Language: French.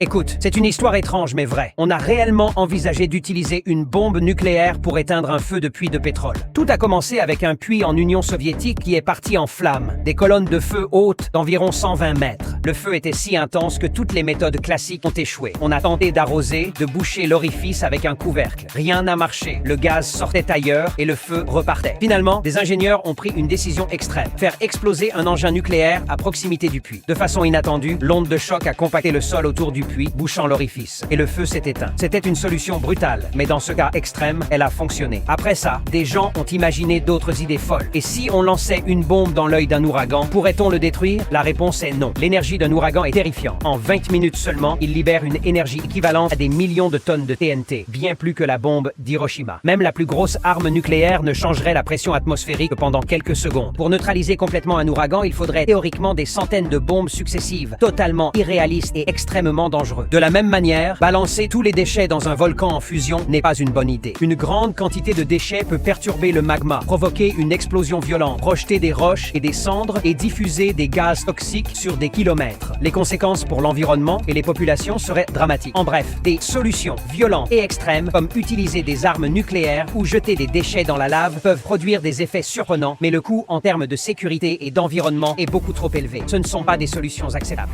Écoute, c'est une histoire étrange mais vraie. On a réellement envisagé d'utiliser une bombe nucléaire pour éteindre un feu de puits de pétrole. Tout a commencé avec un puits en Union soviétique qui est parti en flammes. Des colonnes de feu hautes d'environ 120 mètres. Le feu était si intense que toutes les méthodes classiques ont échoué. On a tenté d'arroser, de boucher l'orifice avec un couvercle. Rien n'a marché. Le gaz sortait ailleurs et le feu repartait. Finalement, des ingénieurs ont pris une décision extrême. Faire exploser un engin nucléaire à proximité du puits. De façon inattendue, l'onde de choc a compacté le sol autour du puits, bouchant l'orifice. Et le feu s'est éteint. C'était une solution brutale, mais dans ce cas extrême, elle a fonctionné. Après ça, des gens ont imaginé d'autres idées folles. Et si on lançait une bombe dans l'œil d'un ouragan, pourrait-on le détruire? La réponse est non. L'énergie d'un ouragan est terrifiante. En 20 minutes seulement, il libère une énergie équivalente à des millions de tonnes de TNT, bien plus que la bombe d'Hiroshima. Même la plus grosse arme nucléaire ne changerait la pression atmosphérique pendant quelques secondes. Pour neutraliser complètement un ouragan, il faudrait théoriquement des centaines de bombes successives, totalement irréalistes et extrêmement dangereuses. De la même manière, balancer tous les déchets dans un volcan en fusion n'est pas une bonne idée. Une grande quantité de déchets peut perturber le magma, provoquer une explosion violente, projeter des roches et des cendres et diffuser des gaz toxiques sur des kilomètres. Les conséquences pour l'environnement et les populations seraient dramatiques. En bref, des solutions violentes et extrêmes comme utiliser des armes nucléaires ou jeter des déchets dans la lave peuvent produire des effets surprenants, mais le coût en termes de sécurité et d'environnement est beaucoup trop élevé. Ce ne sont pas des solutions acceptables.